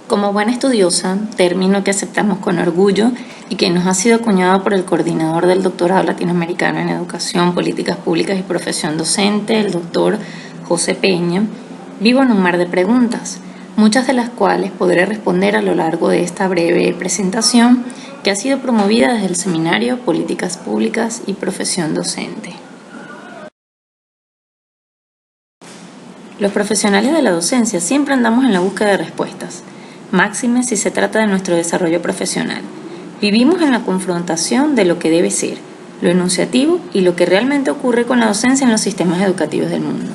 Como buena estudiosa, término que aceptamos con orgullo y que nos ha sido acuñado por el coordinador del doctorado latinoamericano en Educación, Políticas Públicas y Profesión Docente, el doctor José Peña, vivo en un mar de preguntas, muchas de las cuales podré responder a lo largo de esta breve presentación que ha sido promovida desde el Seminario Políticas Públicas y Profesión Docente. Los profesionales de la docencia siempre andamos en la búsqueda de respuestas, máxime si se trata de nuestro desarrollo profesional. Vivimos en la confrontación de lo que debe ser, lo enunciativo y lo que realmente ocurre con la docencia en los sistemas educativos del mundo.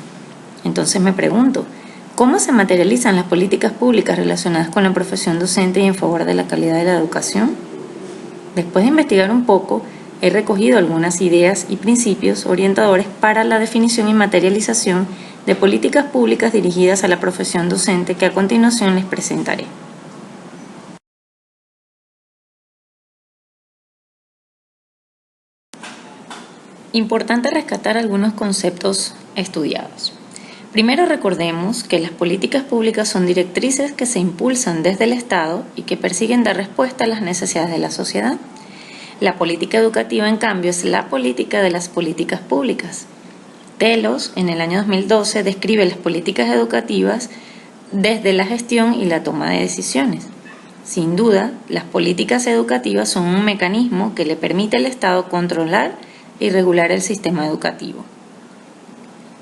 Entonces me pregunto, ¿cómo se materializan las políticas públicas relacionadas con la profesión docente y en favor de la calidad de la educación? Después de investigar un poco, he recogido algunas ideas y principios orientadores para la definición y materialización de políticas públicas dirigidas a la profesión docente que a continuación les presentaré. Importante rescatar algunos conceptos estudiados. Primero recordemos que las políticas públicas son directrices que se impulsan desde el Estado y que persiguen dar respuesta a las necesidades de la sociedad. La política educativa, en cambio, es la política de las políticas públicas. Telos, en el año 2012, describe las políticas educativas desde la gestión y la toma de decisiones. Sin duda, las políticas educativas son un mecanismo que le permite al Estado controlar y regular el sistema educativo.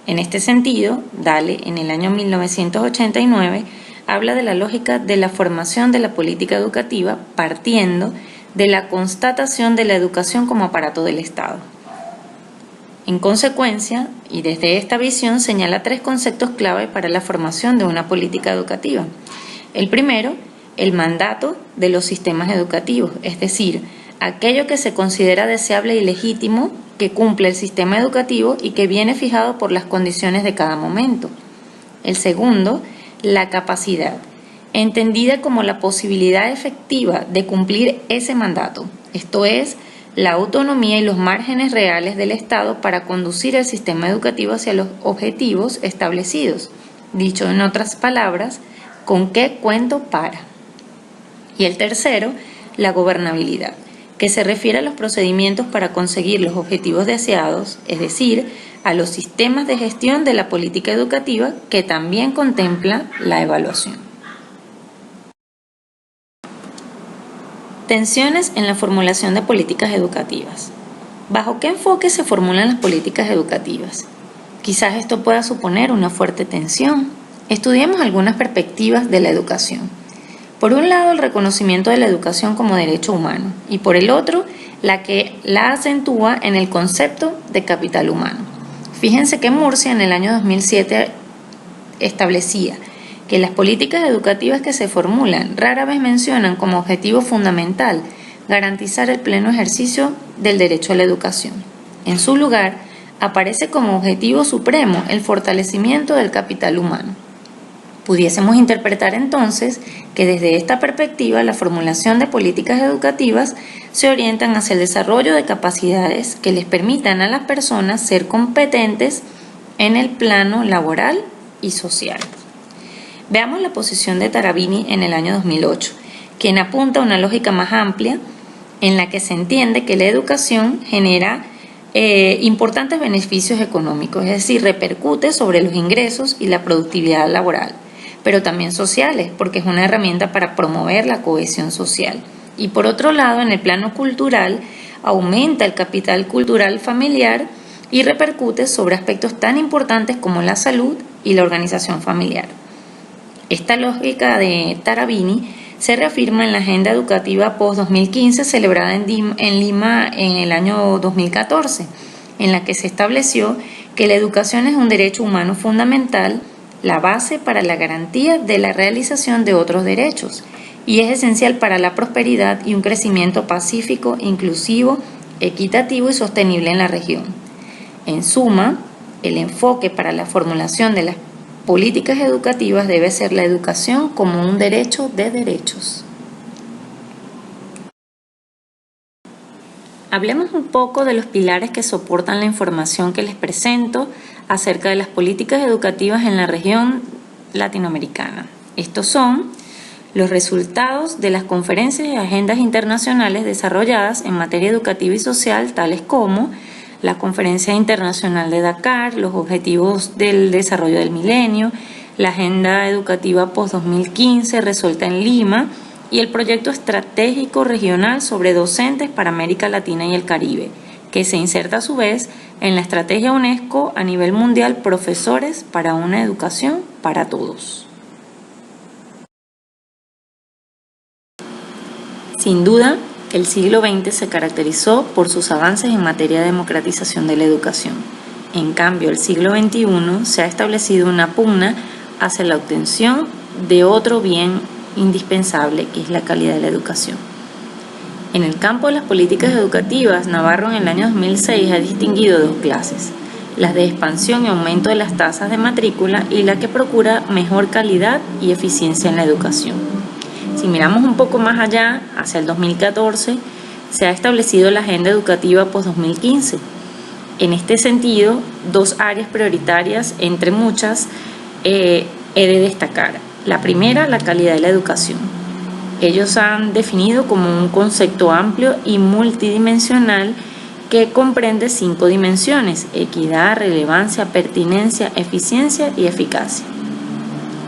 En este sentido, Dale, en el año 1989, habla de la lógica de la formación de la política educativa partiendo de la constatación de la educación como aparato del Estado. En consecuencia, y desde esta visión, señala tres conceptos clave para la formación de una política educativa. El primero, el mandato de los sistemas educativos, es decir, aquello que se considera deseable y legítimo que cumple el sistema educativo y que viene fijado por las condiciones de cada momento. El segundo, la capacidad, entendida como la posibilidad efectiva de cumplir ese mandato, esto es, la autonomía y los márgenes reales del Estado para conducir el sistema educativo hacia los objetivos establecidos. Dicho en otras palabras, ¿con qué cuento para? Y el tercero, la gobernabilidad, que se refiere a los procedimientos para conseguir los objetivos deseados, es decir, a los sistemas de gestión de la política educativa que también contempla la evaluación. Tensiones en la formulación de políticas educativas. ¿Bajo qué enfoque se formulan las políticas educativas? Quizás esto pueda suponer una fuerte tensión. Estudiemos algunas perspectivas de la educación. Por un lado, el reconocimiento de la educación como derecho humano y por el otro, la que la acentúa en el concepto de capital humano. Fíjense que Murcia en el año 2007 establecía que las políticas educativas que se formulan rara vez mencionan como objetivo fundamental garantizar el pleno ejercicio del derecho a la educación. En su lugar, aparece como objetivo supremo el fortalecimiento del capital humano. Pudiésemos interpretar entonces que desde esta perspectiva la formulación de políticas educativas se orientan hacia el desarrollo de capacidades que les permitan a las personas ser competentes en el plano laboral y social. Veamos la posición de Tarabini en el año 2008, quien apunta a una lógica más amplia en la que se entiende que la educación genera importantes beneficios económicos, es decir, repercute sobre los ingresos y la productividad laboral, pero también sociales, porque es una herramienta para promover la cohesión social. Y por otro lado, en el plano cultural, aumenta el capital cultural familiar y repercute sobre aspectos tan importantes como la salud y la organización familiar. Esta lógica de Tarabini se reafirma en la Agenda Educativa Post-2015 celebrada en Lima en el año 2014, en la que se estableció que la educación es un derecho humano fundamental, la base para la garantía de la realización de otros derechos, y es esencial para la prosperidad y un crecimiento pacífico, inclusivo, equitativo y sostenible en la región. En suma, el enfoque para la formulación de las políticas educativas debe ser la educación como un derecho de derechos. Hablemos un poco de los pilares que soportan la información que les presento acerca de las políticas educativas en la región latinoamericana. Estos son los resultados de las conferencias y agendas internacionales desarrolladas en materia educativa y social, tales como la Conferencia Internacional de Dakar, los Objetivos del Desarrollo del Milenio, la Agenda Educativa Post-2015 resuelta en Lima y el Proyecto Estratégico Regional sobre Docentes para América Latina y el Caribe, que se inserta a su vez en la Estrategia UNESCO a nivel mundial Profesores para una Educación para Todos. Sin duda, el siglo XX se caracterizó por sus avances en materia de democratización de la educación. En cambio, el siglo XXI se ha establecido una pugna hacia la obtención de otro bien indispensable, que es la calidad de la educación. En el campo de las políticas educativas, Navarro en el año 2006 ha distinguido dos clases: las de expansión y aumento de las tasas de matrícula y la que procura mejor calidad y eficiencia en la educación. Si miramos un poco más allá, hacia el 2014, se ha establecido la Agenda Educativa Post-2015. En este sentido, dos áreas prioritarias, entre muchas, he de destacar. La primera, la calidad de la educación. Ellos han definido como un concepto amplio y multidimensional que comprende 5 dimensiones: equidad, relevancia, pertinencia, eficiencia y eficacia.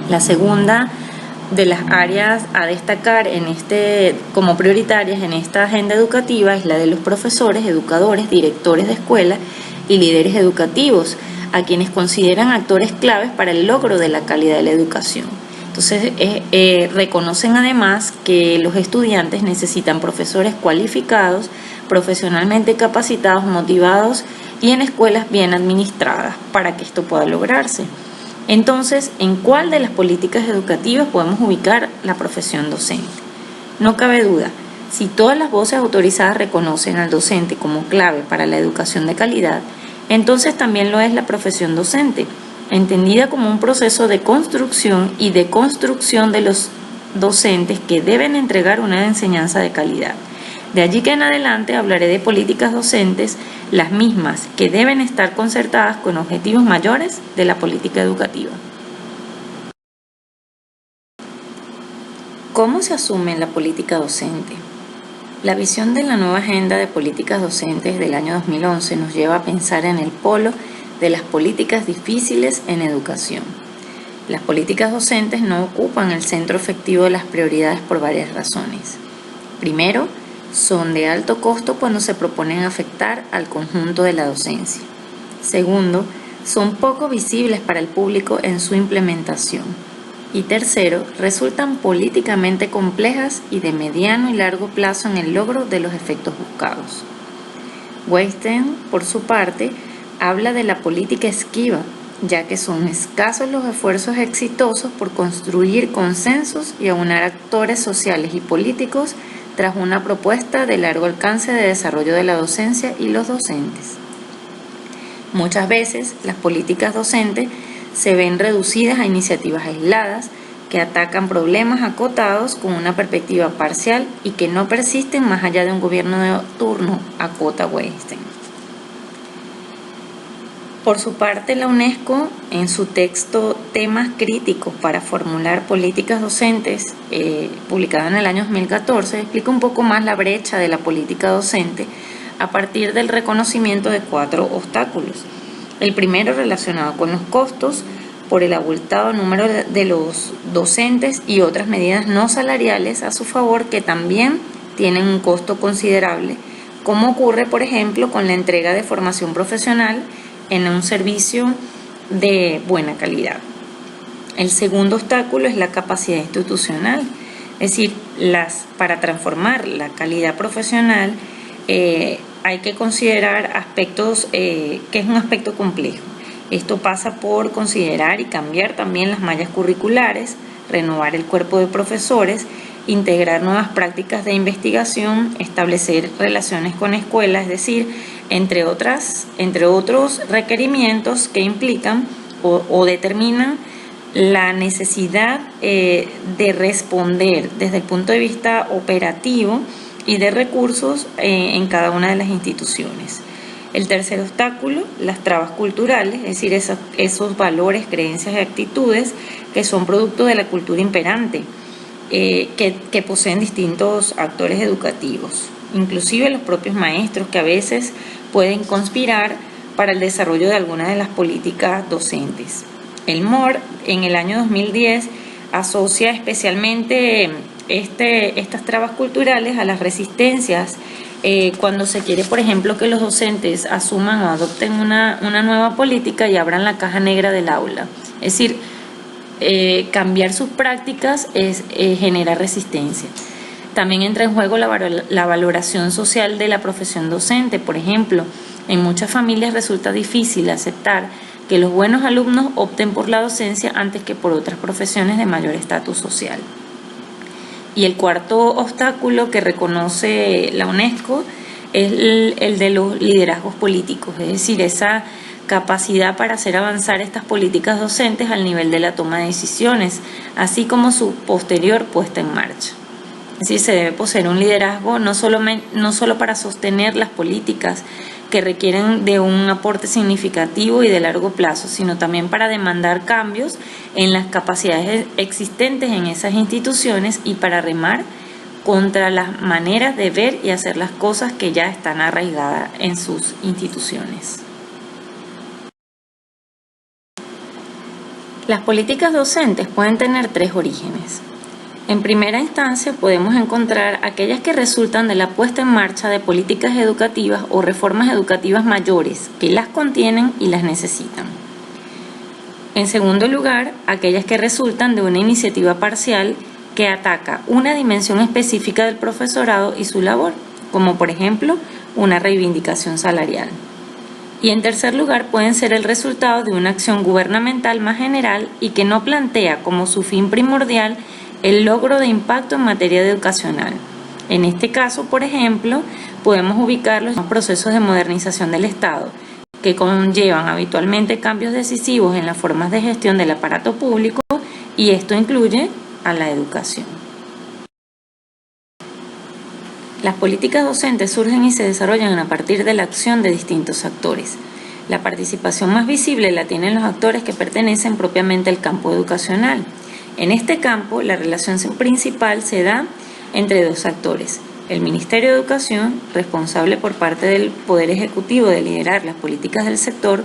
La segunda de las áreas a destacar como prioritarias en esta agenda educativa es la de los profesores, educadores, directores de escuela y líderes educativos, a quienes consideran actores claves para el logro de la calidad de la educación. Entonces, reconocen además que los estudiantes necesitan profesores cualificados, profesionalmente capacitados, motivados y en escuelas bien administradas para que esto pueda lograrse. Entonces, ¿en cuál de las políticas educativas podemos ubicar la profesión docente? No cabe duda, si todas las voces autorizadas reconocen al docente como clave para la educación de calidad, entonces también lo es la profesión docente, entendida como un proceso de construcción y deconstrucción de los docentes que deben entregar una enseñanza de calidad. De allí que en adelante hablaré de políticas docentes, las mismas que deben estar concertadas con objetivos mayores de la política educativa. ¿Cómo se asume la política docente? La visión de la nueva Agenda de Políticas Docentes del año 2011 nos lleva a pensar en el polo de las políticas difíciles en educación. Las políticas docentes no ocupan el centro efectivo de las prioridades por varias razones. Primero, son de alto costo cuando se proponen afectar al conjunto de la docencia. Segundo, son poco visibles para el público en su implementación. Y tercero, resultan políticamente complejas y de mediano y largo plazo en el logro de los efectos buscados. Weinstein, por su parte, habla de la política esquiva, ya que son escasos los esfuerzos exitosos por construir consensos y aunar actores sociales y políticos tras una propuesta de largo alcance de desarrollo de la docencia y los docentes. Muchas veces las políticas docentes se ven reducidas a iniciativas aisladas que atacan problemas acotados con una perspectiva parcial y que no persisten más allá de un gobierno de turno, acota Weinstein. Por su parte, la UNESCO, en su texto Temas críticos para formular políticas docentes, publicado en el año 2014, explica un poco más la brecha de la política docente a partir del reconocimiento de 4 obstáculos. El primero, relacionado con los costos, por el abultado número de los docentes y otras medidas no salariales a su favor que también tienen un costo considerable, como ocurre, por ejemplo, con la entrega de formación profesional en un servicio de buena calidad. El segundo obstáculo es la capacidad institucional, es decir, para transformar la calidad profesional hay que considerar aspectos que es un aspecto complejo. Esto pasa por considerar y cambiar también las mallas curriculares, renovar el cuerpo de profesores, integrar nuevas prácticas de investigación, establecer relaciones con escuelas, es decir, entre otros requerimientos que implican o determinan la necesidad de responder desde el punto de vista operativo y de recursos en cada una de las instituciones. El tercer obstáculo, las trabas culturales, es decir, esos valores, creencias y actitudes que son producto de la cultura imperante que poseen distintos actores educativos, inclusive los propios maestros, que a veces pueden conspirar para el desarrollo de algunas de las políticas docentes. El MOR en el año 2010 asocia especialmente estas trabas culturales a las resistencias cuando se quiere, por ejemplo, que los docentes asuman o adopten una nueva política y abran la caja negra del aula. Es decir, cambiar sus prácticas genera resistencia. También entra en juego la valoración social de la profesión docente. Por ejemplo, en muchas familias resulta difícil aceptar que los buenos alumnos opten por la docencia antes que por otras profesiones de mayor estatus social. Y el cuarto obstáculo que reconoce la UNESCO es el de los liderazgos políticos, es decir, esa capacidad para hacer avanzar estas políticas docentes al nivel de la toma de decisiones, así como su posterior puesta en marcha. Es decir, se debe poseer un liderazgo no solo para sostener las políticas que requieren de un aporte significativo y de largo plazo, sino también para demandar cambios en las capacidades existentes en esas instituciones y para remar contra las maneras de ver y hacer las cosas que ya están arraigadas en sus instituciones. Las políticas docentes pueden tener tres orígenes. En primera instancia, podemos encontrar aquellas que resultan de la puesta en marcha de políticas educativas o reformas educativas mayores que las contienen y las necesitan. En segundo lugar, aquellas que resultan de una iniciativa parcial que ataca una dimensión específica del profesorado y su labor, como por ejemplo una reivindicación salarial. Y en tercer lugar, pueden ser el resultado de una acción gubernamental más general y que no plantea como su fin primordial el logro de impacto en materia educacional. En este caso, por ejemplo, podemos ubicar los procesos de modernización del Estado, que conllevan habitualmente cambios decisivos en las formas de gestión del aparato público, y esto incluye a la educación. Las políticas docentes surgen y se desarrollan a partir de la acción de distintos actores. La participación más visible la tienen los actores que pertenecen propiamente al campo educacional. En este campo, la relación principal se da entre dos actores: el Ministerio de Educación, responsable por parte del Poder Ejecutivo de liderar las políticas del sector,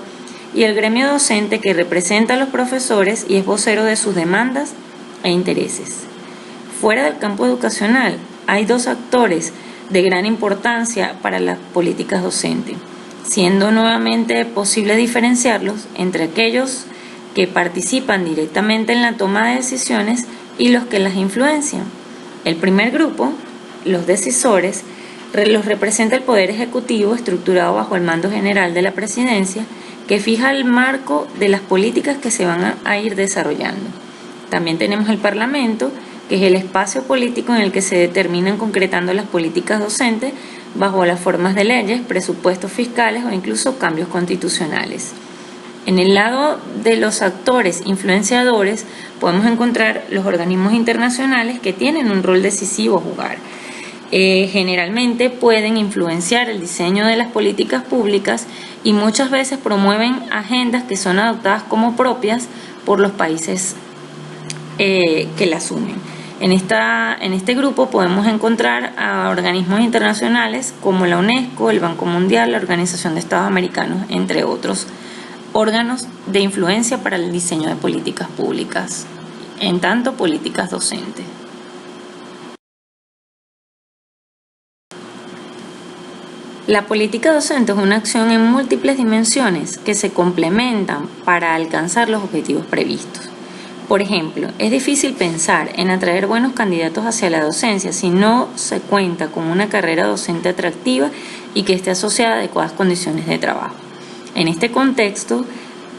y el gremio docente, que representa a los profesores y es vocero de sus demandas e intereses. Fuera del campo educacional, hay dos actores de gran importancia para las políticas docentes, siendo nuevamente posible diferenciarlos entre aquellos que participan directamente en la toma de decisiones y los que las influencian. El primer grupo, los decisores, los representa el Poder Ejecutivo, estructurado bajo el mando general de la Presidencia, que fija el marco de las políticas que se van a ir desarrollando. También tenemos el Parlamento, que es el espacio político en el que se determinan concretando las políticas docentes bajo las formas de leyes, presupuestos fiscales o incluso cambios constitucionales. En el lado de los actores influenciadores podemos encontrar los organismos internacionales, que tienen un rol decisivo a jugar. Generalmente pueden influenciar el diseño de las políticas públicas y muchas veces promueven agendas que son adoptadas como propias por los países que la asumen. En este grupo podemos encontrar a organismos internacionales como la UNESCO, el Banco Mundial, la Organización de Estados Americanos, entre otros órganos de influencia para el diseño de políticas públicas, en tanto políticas docentes. La política docente es una acción en múltiples dimensiones que se complementan para alcanzar los objetivos previstos. Por ejemplo, es difícil pensar en atraer buenos candidatos hacia la docencia si no se cuenta con una carrera docente atractiva y que esté asociada a adecuadas condiciones de trabajo. En este contexto,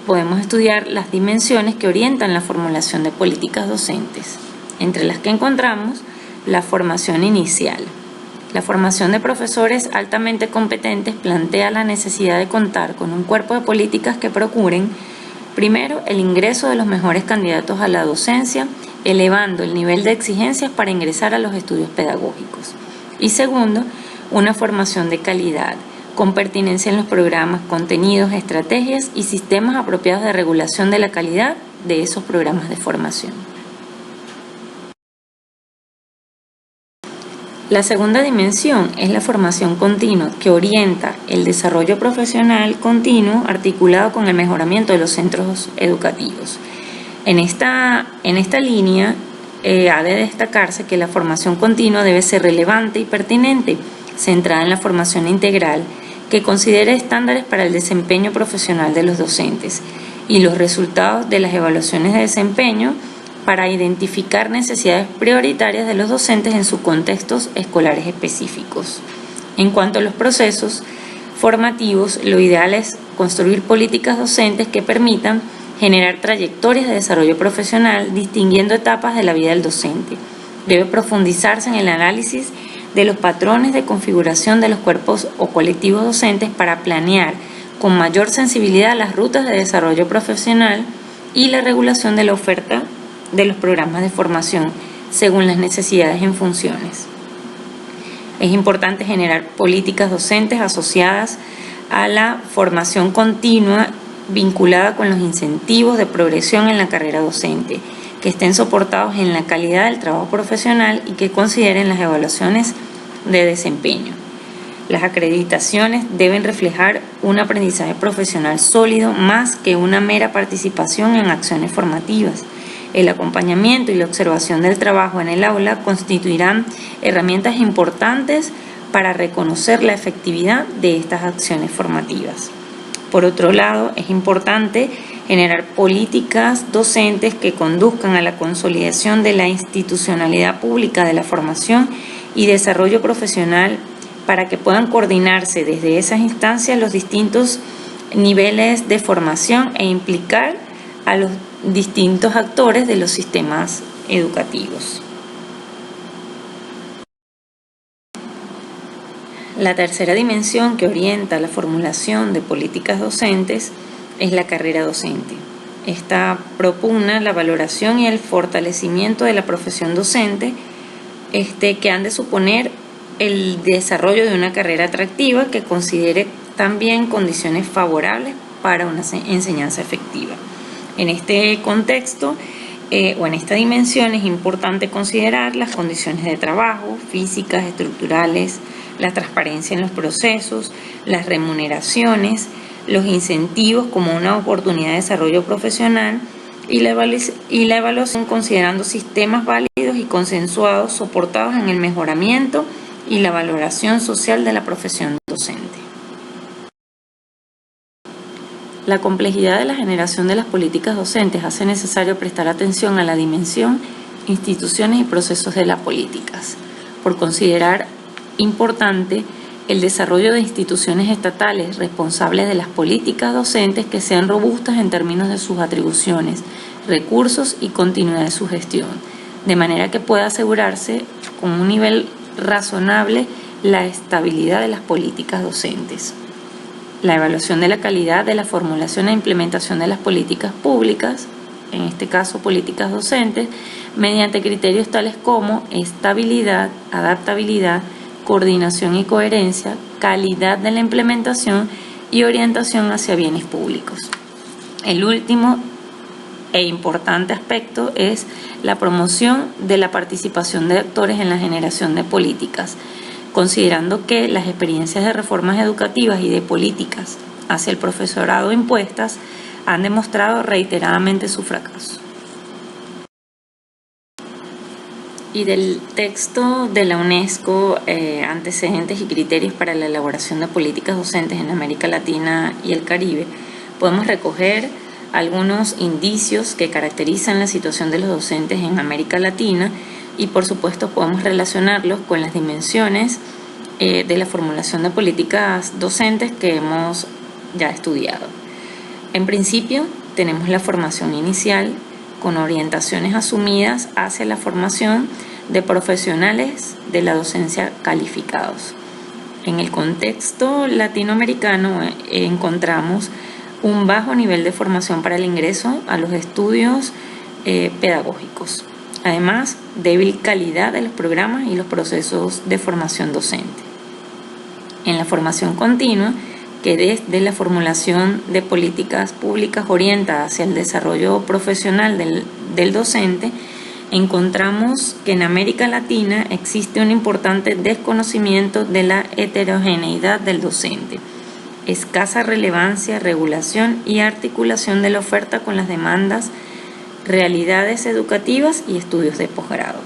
podemos estudiar las dimensiones que orientan la formulación de políticas docentes, entre las que encontramos la formación inicial. La formación de profesores altamente competentes plantea la necesidad de contar con un cuerpo de políticas que procuren, primero, el ingreso de los mejores candidatos a la docencia, elevando el nivel de exigencias para ingresar a los estudios pedagógicos. Y segundo, una formación de calidad, con pertinencia en los programas, contenidos, estrategias y sistemas apropiados de regulación de la calidad de esos programas de formación. La segunda dimensión es la formación continua, que orienta el desarrollo profesional continuo articulado con el mejoramiento de los centros educativos. En esta línea ha de destacarse que la formación continua debe ser relevante y pertinente, centrada en la formación integral, que considere estándares para el desempeño profesional de los docentes y los resultados de las evaluaciones de desempeño para identificar necesidades prioritarias de los docentes en sus contextos escolares específicos. En cuanto a los procesos formativos, lo ideal es construir políticas docentes que permitan generar trayectorias de desarrollo profesional distinguiendo etapas de la vida del docente. Debe profundizarse en el análisis de los patrones de configuración de los cuerpos o colectivos docentes para planear con mayor sensibilidad las rutas de desarrollo profesional y la regulación de la oferta de los programas de formación según las necesidades en funciones. Es importante generar políticas docentes asociadas a la formación continua vinculada con los incentivos de progresión en la carrera docente, que estén soportados en la calidad del trabajo profesional y que consideren las evaluaciones de desempeño. Las acreditaciones deben reflejar un aprendizaje profesional sólido más que una mera participación en acciones formativas. El acompañamiento y la observación del trabajo en el aula constituirán herramientas importantes para reconocer la efectividad de estas acciones formativas. Por otro lado, es importante generar políticas docentes que conduzcan a la consolidación de la institucionalidad pública de la formación y desarrollo profesional para que puedan coordinarse desde esas instancias los distintos niveles de formación e implicar a los distintos actores de los sistemas educativos. La tercera dimensión que orienta la formulación de políticas docentes es la carrera docente. Esta propugna la valoración y el fortalecimiento de la profesión docente, que han de suponer el desarrollo de una carrera atractiva que considere también condiciones favorables para una enseñanza efectiva. En este contexto o en esta dimensión es importante considerar las condiciones de trabajo, físicas, estructurales, la transparencia en los procesos, las remuneraciones, los incentivos como una oportunidad de desarrollo profesional y la evaluación considerando sistemas válidos y consensuados soportados en el mejoramiento y la valoración social de la profesión docente. La complejidad de la generación de las políticas docentes hace necesario prestar atención a la dimensión, instituciones y procesos de las políticas, por considerar importante el desarrollo de instituciones estatales responsables de las políticas docentes que sean robustas en términos de sus atribuciones, recursos y continuidad de su gestión, de manera que pueda asegurarse con un nivel razonable la estabilidad de las políticas docentes. La evaluación de la calidad de la formulación e implementación de las políticas públicas, en este caso políticas docentes, mediante criterios tales como estabilidad, adaptabilidad, coordinación y coherencia, calidad de la implementación y orientación hacia bienes públicos. El último e importante aspecto es la promoción de la participación de actores en la generación de políticas, considerando que las experiencias de reformas educativas y de políticas hacia el profesorado impuestas han demostrado reiteradamente su fracaso. Y del texto de la UNESCO, Antecedentes y criterios para la elaboración de políticas docentes en América Latina y el Caribe, podemos recoger algunos indicios que caracterizan la situación de los docentes en América Latina y por supuesto podemos relacionarlos con las dimensiones de la formulación de políticas docentes que hemos ya estudiado. En principio tenemos la formación inicial con orientaciones asumidas hacia la formación de profesionales de la docencia calificados. En el contexto latinoamericano encontramos un bajo nivel de formación para el ingreso a los estudios pedagógicos. Además, débil calidad de los programas y los procesos de formación docente. En la formación continua, que desde la formulación de políticas públicas orienta hacia el desarrollo profesional del docente, encontramos que en América Latina existe un importante desconocimiento de la heterogeneidad del docente, escasa relevancia, regulación y articulación de la oferta con las demandas, realidades educativas y estudios de posgrado.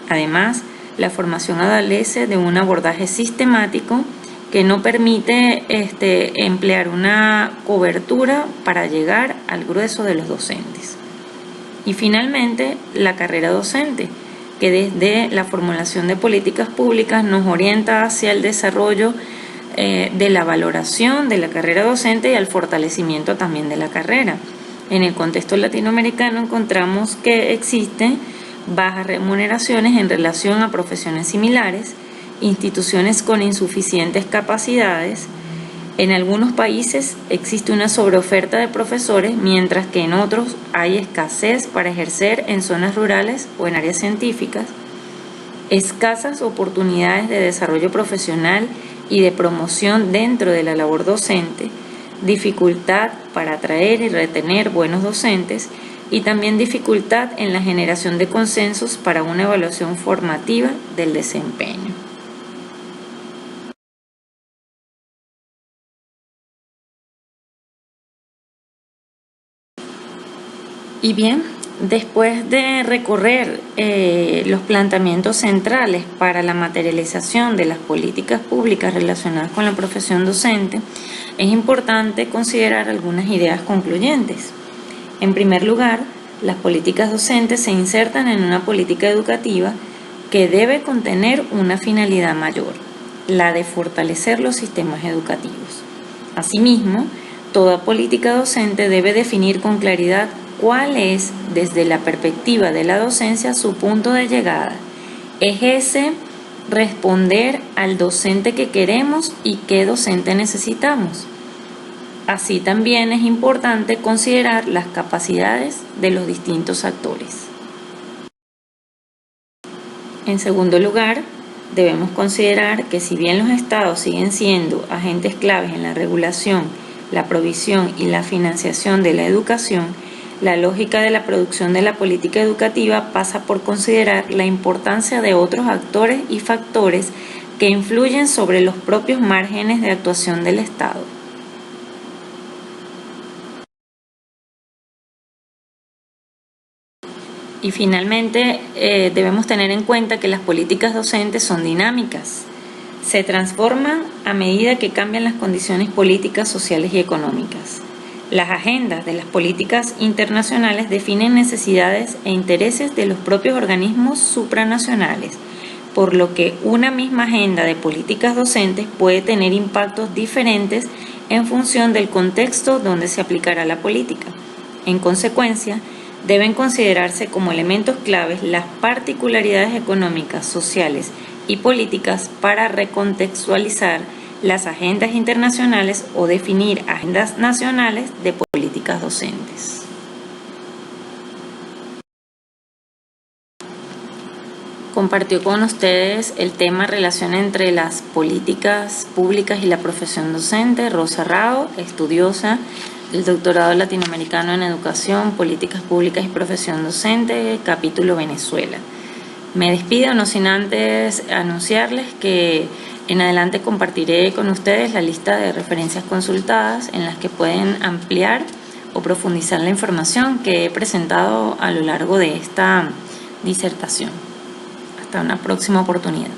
Además, la formación adolece de un abordaje sistemático que no permite emplear una cobertura para llegar al grueso de los docentes. Y finalmente, la carrera docente, que desde la formulación de políticas públicas nos orienta hacia el desarrollo de la valoración de la carrera docente y al fortalecimiento también de la carrera. En el contexto latinoamericano encontramos que existen bajas remuneraciones en relación a profesiones similares, instituciones con insuficientes capacidades. En algunos países existe una sobreoferta de profesores, mientras que en otros hay escasez para ejercer en zonas rurales o en áreas científicas, escasas oportunidades de desarrollo profesional y de promoción dentro de la labor docente, dificultad para atraer y retener buenos docentes y también dificultad en la generación de consensos para una evaluación formativa del desempeño. Y bien, después de recorrer los planteamientos centrales para la materialización de las políticas públicas relacionadas con la profesión docente, es importante considerar algunas ideas concluyentes. En primer lugar, las políticas docentes se insertan en una política educativa que debe contener una finalidad mayor, la de fortalecer los sistemas educativos. Asimismo, toda política docente debe definir con claridad cuál es, desde la perspectiva de la docencia, su punto de llegada. Es ese responder al docente que queremos y qué docente necesitamos. Así también es importante considerar las capacidades de los distintos actores. En segundo lugar, debemos considerar que si bien los estados siguen siendo agentes claves en la regulación, la provisión y la financiación de la educación, la lógica de la producción de la política educativa pasa por considerar la importancia de otros actores y factores que influyen sobre los propios márgenes de actuación del Estado. Y finalmente, debemos tener en cuenta que las políticas docentes son dinámicas. Se transforman a medida que cambian las condiciones políticas, sociales y económicas. Las agendas de las políticas internacionales definen necesidades e intereses de los propios organismos supranacionales, por lo que una misma agenda de políticas docentes puede tener impactos diferentes en función del contexto donde se aplicará la política. En consecuencia, deben considerarse como elementos claves las particularidades económicas, sociales y políticas para recontextualizar las agendas internacionales o definir agendas nacionales de políticas docentes. Compartió con ustedes el tema relación entre las políticas públicas y la profesión docente Rosa Rao, estudiosa del doctorado latinoamericano en educación, políticas públicas y profesión docente, capítulo Venezuela. Me despido no sin antes anunciarles que en adelante compartiré con ustedes la lista de referencias consultadas en las que pueden ampliar o profundizar la información que he presentado a lo largo de esta disertación. Hasta una próxima oportunidad.